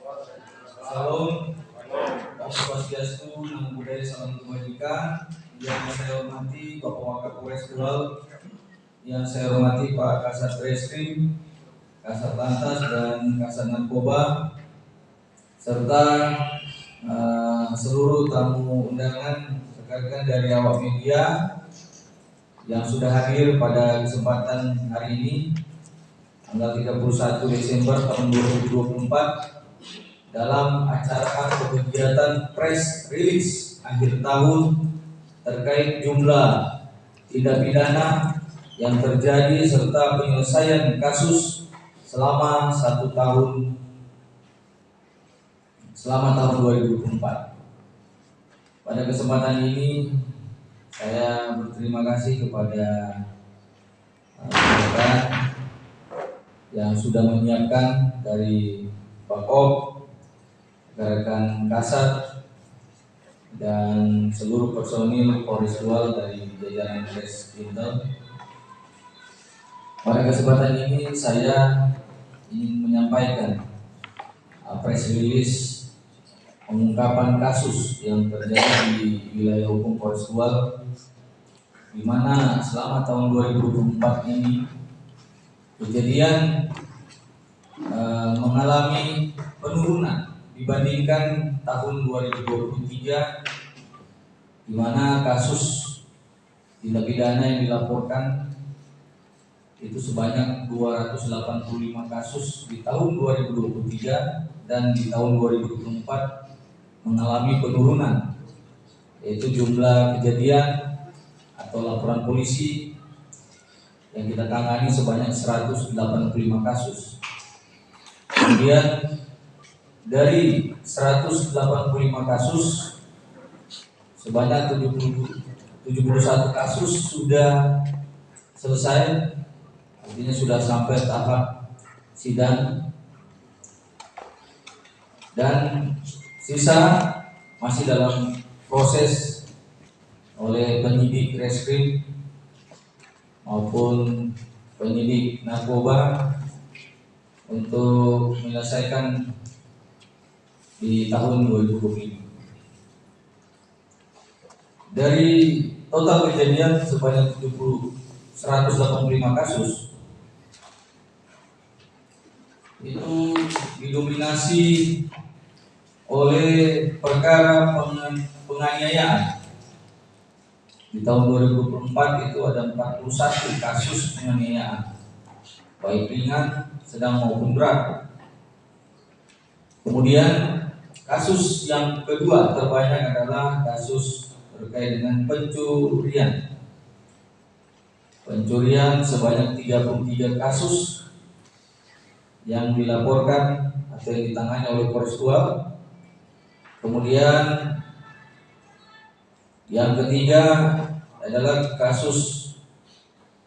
Salam, Om Swastiastu, Namo Buddhaya, Salam Kebajikan. Yang saya hormati Bapak Wakapolres Tegal, yang saya hormati Pak Kasat Reskrim, Kasat Lantas dan Kasat Narkoba, serta seluruh tamu undangan rekan-rekan dari awak media yang sudah hadir pada kesempatan hari ini, tanggal 31 Desember tahun 2024, dalam acara kegiatan press release akhir tahun terkait jumlah tindak pidana yang terjadi serta penyelesaian kasus selama tahun 2024. Pada kesempatan ini saya berterima kasih kepada rekan yang sudah menyiapkan dari Bakop, rekan Kasat, dan seluruh personil Polres Tegal dari jajaran Polres Intel. Pada kesempatan ini saya ingin menyampaikan press release pengungkapan kasus yang terjadi di wilayah hukum Polres Tegal, di mana selama tahun 2024 ini kejadian mengalami penurunan dibandingkan tahun 2023, di mana kasus tindak pidana yang dilaporkan itu sebanyak 285 kasus di tahun 2023, dan di tahun 2024 mengalami penurunan, yaitu jumlah kejadian atau laporan polisi yang kita tangani sebanyak 185 kasus. Kemudian dari 185 kasus, sebanyak 71 kasus sudah selesai, artinya sudah sampai tahap sidang, dan sisa masih dalam proses oleh penyidik reskrim maupun penyidik narkoba untuk menyelesaikan di tahun 2025. Dari total kejadian sebanyak 185 kasus, itu didominasi oleh perkara penganiayaan. Di tahun 2024 itu ada 41 kasus penganiayaan, baik ringan, sedang maupun berat. Kemudian kasus yang kedua terbanyak adalah kasus terkait dengan pencurian. Pencurian sebanyak 33 kasus yang dilaporkan atau yang ditangani oleh Polres Tegal. Kemudian yang ketiga adalah kasus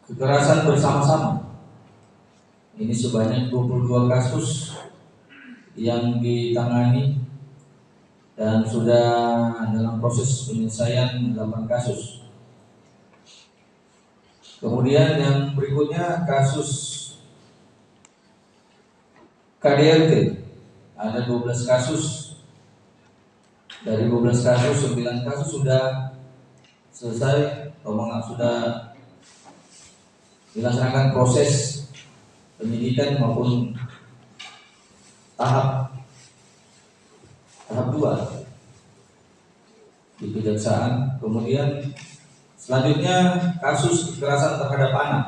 kekerasan bersama-sama. Ini sebanyak 22 kasus yang ditangani dan sudah dalam proses penyelesaian 8 kasus. Kemudian yang berikutnya kasus KDRT, ada 12 kasus. Dari 12 kasus, 9 kasus sudah selesai, sudah dilaksanakan proses penyidikan maupun tahap 2 di kejaksaan. Kemudian selanjutnya kasus kekerasan terhadap anak,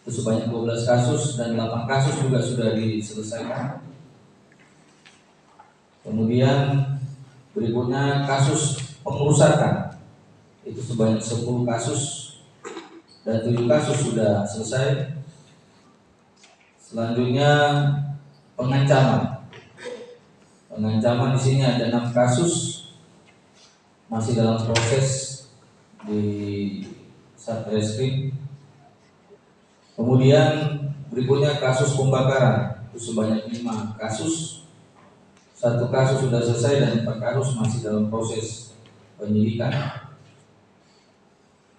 itu sebanyak 12 kasus dan 8 kasus juga sudah diselesaikan. Kemudian berikutnya kasus pengerusakan, itu sebanyak 10 kasus dan 7 kasus sudah selesai. Selanjutnya pengancaman. Pengancaman di sini ada 6 kasus masih dalam proses di Satreskrim. Kemudian berikutnya kasus pembakaran, itu sebanyak 5 kasus. 1 kasus sudah selesai dan 4 kasus masih dalam proses penyidikan.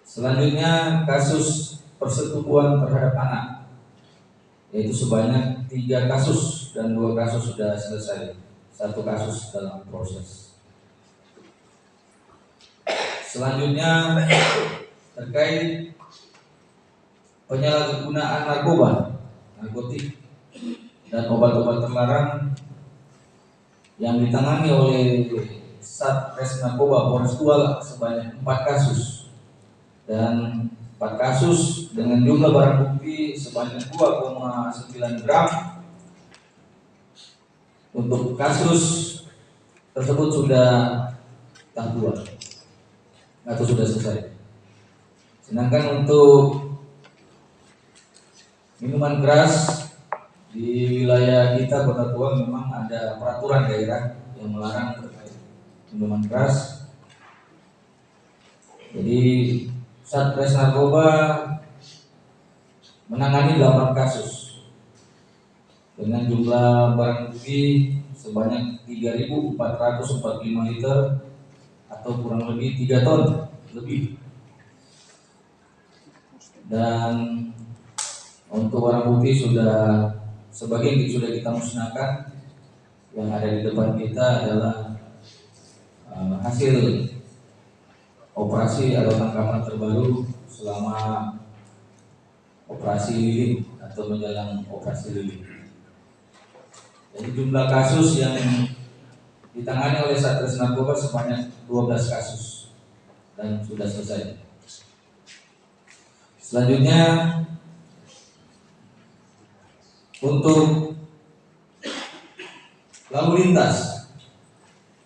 Selanjutnya kasus persetubuhan terhadap anak, yaitu sebanyak 3 kasus dan 2 kasus sudah selesai, 1 kasus dalam proses. Selanjutnya terkait penyalahgunaan narkoba, narkotik, dan obat-obat terlarang yang ditangani oleh Satres Narkoba Polres Tual sebanyak 4 kasus, dan 4 kasus dengan jumlah barang bukti sebanyak 2,9 gram. Untuk kasus tersebut sudah tahap 2 atau sudah selesai. Sedangkan untuk minuman keras di wilayah kita Kota Tual memang ada peraturan daerah yang melarang terkait minuman keras. Jadi Satres Narkoba menangani 8 kasus dengan jumlah barang bukti sebanyak 3.445 liter atau kurang lebih 3 ton lebih. Dan untuk barang bukti sudah sebagian sudah kita musnahkan. Yang ada di depan kita adalah hasil operasi atau tangkapan terbaru selama operasi lilin atau menjelang operasi lilin. Jadi jumlah kasus yang ditangani oleh Satres Narkoba sebanyak 12 kasus dan sudah selesai. Selanjutnya untuk lalu lintas.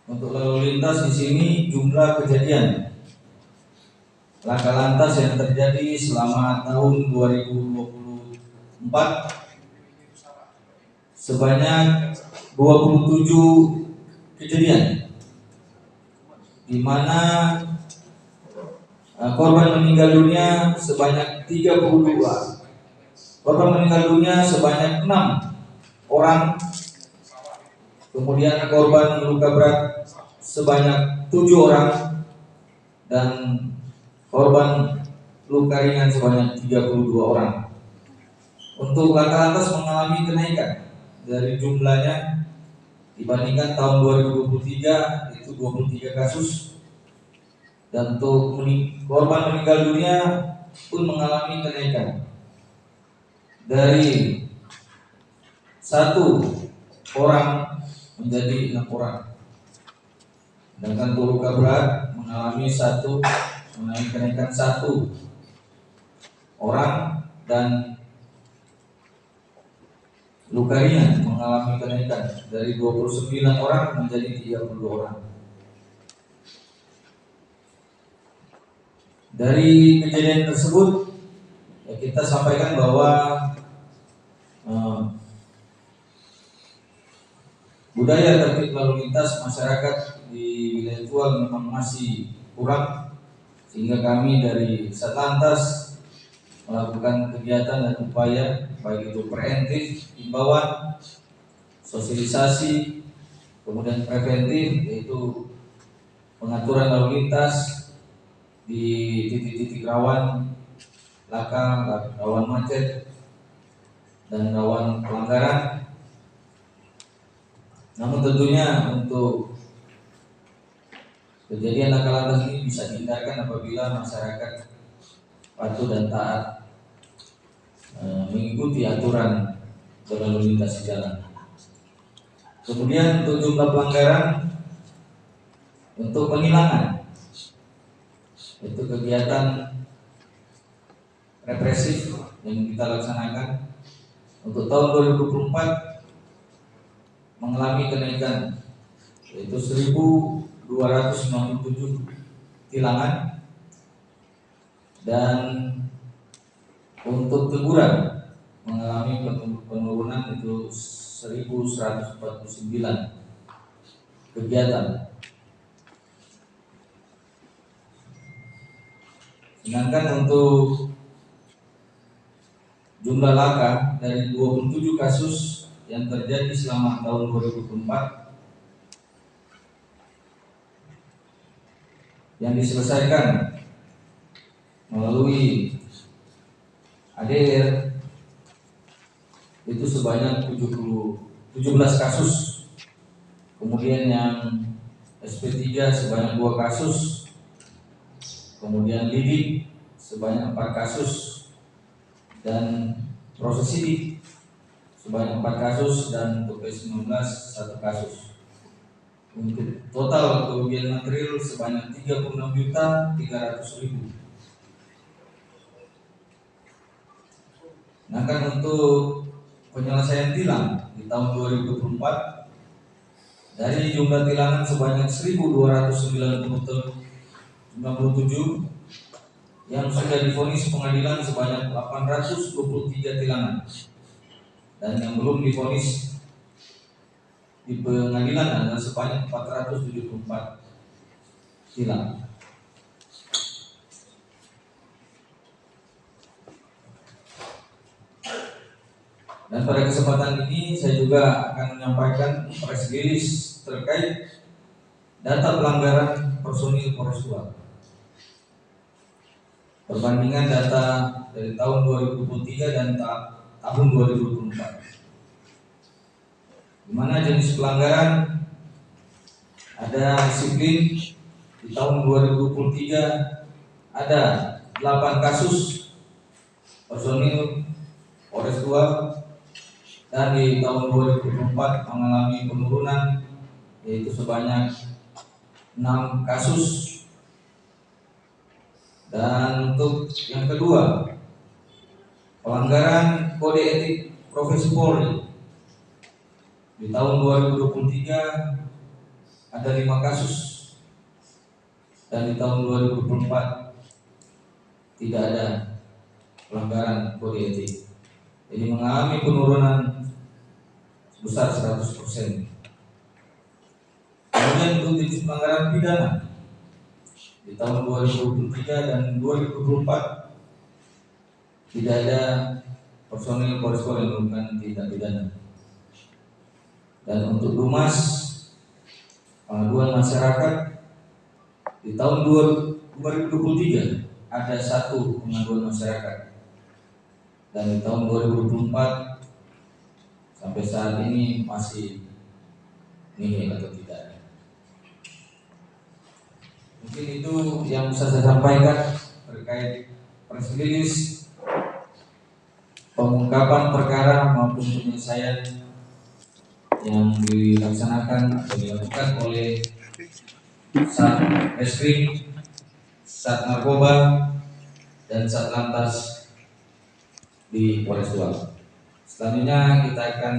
Untuk lalu lintas di sini jumlah kejadian laka lantas yang terjadi selama tahun 2024 sebanyak 27 kejadian, di mana korban meninggal dunia sebanyak 32. Korban meninggal dunia sebanyak 6 orang. Kemudian korban luka berat sebanyak 7 orang dan korban luka ringan sebanyak 32 orang. Untuk laka lantas mengalami kenaikan dari jumlahnya dibandingkan tahun 2023 itu 23 kasus, dan untuk korban meninggal dunia pun mengalami kenaikan dari 1 orang menjadi 6 orang. Sedangkan untuk luka berat mengalami kenaikan 1 orang, dan luka ringan mengalami kenaikan dari 29 orang menjadi 32 orang. Dari kejadian tersebut ya kita sampaikan bahwa budaya tertib lalu lintas masyarakat di wilayah Tual memang masih kurang, sehingga kami dari Satlantas melakukan kegiatan dan upaya baik itu preventif, himbauan, sosialisasi, kemudian preventif yaitu pengaturan lalu lintas di titik-titik rawan laka, rawan macet, dan rawan pelanggaran. Namun tentunya untuk kejadian laka lantas ini bisa dihindarkan apabila masyarakat patuh dan taat mengikuti aturan berlalu lintas di jalan. Kemudian untuk jumlah pelanggaran, untuk penilangan, itu kegiatan represif yang kita laksanakan untuk tahun 2024 mengalami kenaikan yaitu 1.297 tilangan, dan untuk teguran mengalami penurunan itu 1.149 kegiatan. Sedangkan untuk jumlah laka dari 27 kasus yang terjadi selama tahun 2024 yang diselesaikan melalui ADR itu sebanyak 72 17 kasus. Kemudian yang SP3 sebanyak 2 kasus. Kemudian lidik sebanyak 4 kasus. Dan proses sidik sebanyak 4 kasus, dan untuk P19 1 kasus. Untuk total kerugian material sebanyak 36.300.000. Nah, kan untuk penyelesaian tilang di tahun 2024 dari jumlah tilangan sebanyak 1.297 yang sudah divonis pengadilan sebanyak 823 tilangan, dan yang belum divonis di pengadilan adalah sebanyak 474 tilang. Dan pada kesempatan ini saya juga akan menyampaikan press release terkait data pelanggaran personil Polres Tual. Perbandingan data dari tahun 2023 dan tahun 2024. Di mana jenis pelanggaran ada disiplin di tahun 2023 ada 8 kasus personil Polres Tual, dan di tahun 2024 mengalami penurunan yaitu sebanyak 6 kasus. Dan untuk yang kedua, pelanggaran kode etik profesi Polri di tahun 2023 ada 5 kasus, dan di tahun 2024 tidak ada pelanggaran kode etik. Jadi mengalami penurunan sebesar 100%. Kemudian untuk jenis pelanggaran pidana di tahun 2023 dan 2024 tidak ada personil Polres Tual yang melakukan tindak pidana. Dan untuk Dumas pengaduan masyarakat di tahun 2023 ada 1 pengaduan masyarakat, dan di tahun 2024 sampai saat ini masih nihil atau tidak ada. Mungkin itu yang bisa saya sampaikan terkait press release pengungkapan perkara maupun penyelesaian yang dilaksanakan atau dilakukan oleh Satreskrim, Sat Narkoba, dan Satlantas di Polres Tual. Selanjutnya kita akan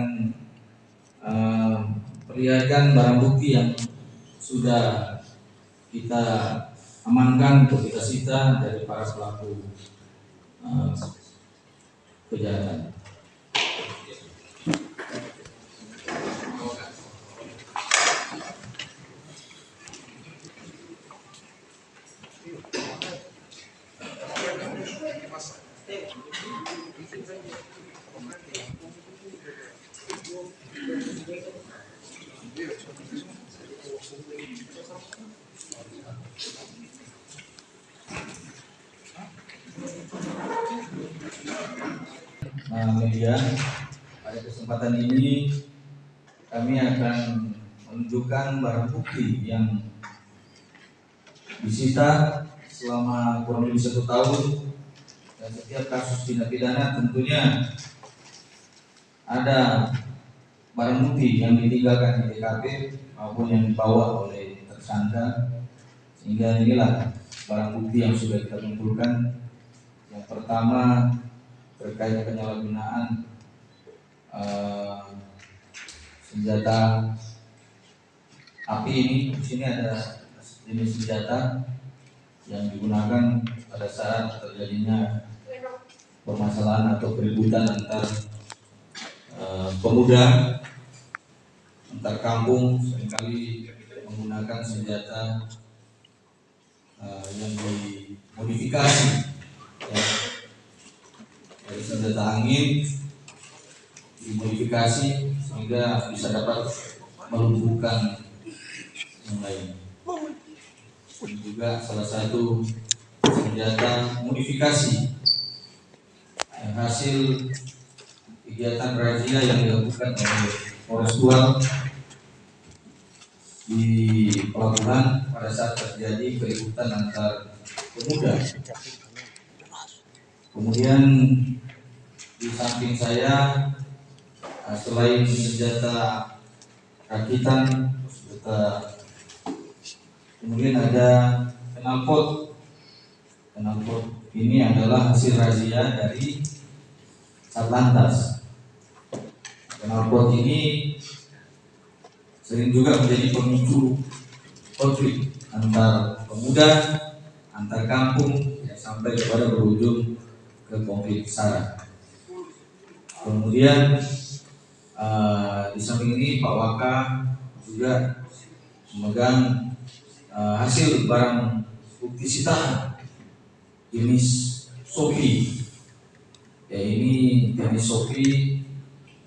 perlihatkan barang bukti yang sudah kita amankan untuk kita sita dari para pelaku kejahatan. Media, pada kesempatan ini kami akan menunjukkan barang bukti yang disita selama kurang lebih 1 tahun, dan setiap kasus tindak pidana tentunya ada barang bukti yang ditinggalkan di TKP maupun yang dibawa oleh tersangka, sehingga inilah barang bukti yang sudah kita kumpulkan. Yang pertama terkait penyalahgunaan senjata api ini. Di sini ada jenis senjata yang digunakan pada saat terjadinya permasalahan atau keributan antar pemuda antar kampung, seringkali menggunakan senjata yang dimodifikasi, ya, dari senjata angin dimodifikasi sehingga bisa dapat melumpuhkan yang lain. Dan juga salah satu senjata modifikasi yang hasil kegiatan razia yang dilakukan oleh Polres Tual di pelabuhan pada saat terjadi keributan antar pemuda. Kemudian di samping saya selain senjata rakitan, kemudian ada knalpot. Knalpot ini adalah hasil razia dari Satlantas. Knalpot ini sering juga menjadi pemicu konflik antar pemuda, antar kampung, sampai kepada berujung ke konflik SARA. Kemudian di samping ini Pak Waka juga memegang hasil barang bukti sitaan jenis Sofi. Ya, ini jenis Sofi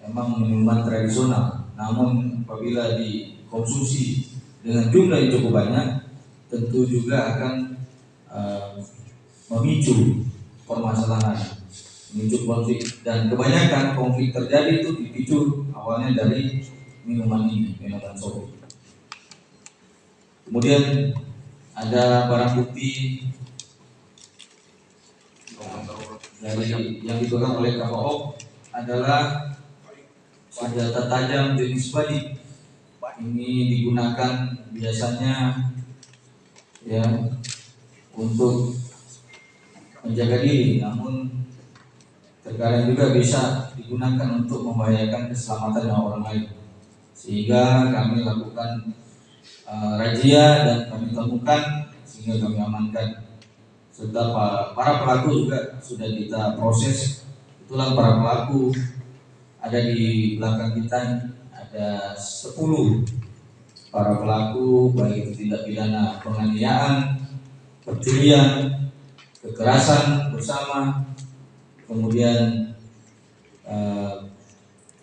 memang minuman tradisional, namun apabila dikonsumsi dengan jumlah yang cukup banyak, tentu juga akan memicu permasalahan, memicu konflik, dan kebanyakan konflik terjadi itu dipicu awalnya dari minuman ini, minuman Sofi. Kemudian ada barang bukti dari yang dipegang oleh Kapolres adalah senjata tajam jenis badik. Ini digunakan biasanya ya untuk menjaga diri, namun terkadang juga bisa digunakan untuk membahayakan keselamatan orang lain. Sehingga kami lakukan razia dan kami temukan sehingga kami amankan. Serta para pelaku juga sudah kita proses. Itulah para pelaku ada di belakang kita, ada 10 para pelaku, baik itu tindak pidana penganiayaan, pencurian, kekerasan bersama, kemudian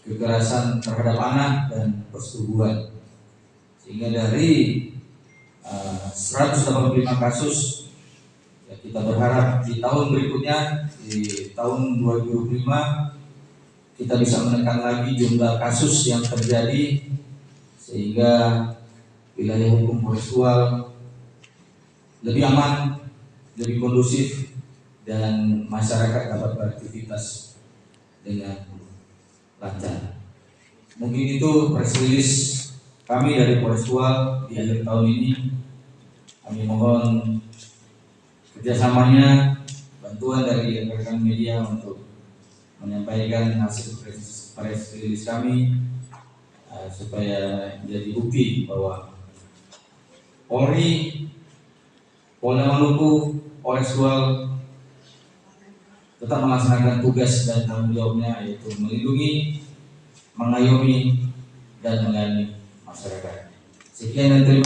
kekerasan terhadap anak dan persetubuhan. Sehingga dari 185 kasus, ya kita berharap di tahun berikutnya, di tahun 2025, kita bisa menekan lagi jumlah kasus yang terjadi, sehingga wilayah hukum Polres Tual lebih aman, lebih kondusif, dan masyarakat dapat beraktivitas dengan lancar. Mungkin itu press release kami dari Polres Tual di akhir tahun ini. Kami mohon kerjasamanya, bantuan dari rekan media untuk menyampaikan hasil press release kami supaya menjadi bukti bahwa Polri, Polda Maluku, Polres Tual tetap melaksanakan tugas dan tanggung jawabnya, yaitu melindungi, mengayomi, dan melayani masyarakat. Sekian dan terima kasih.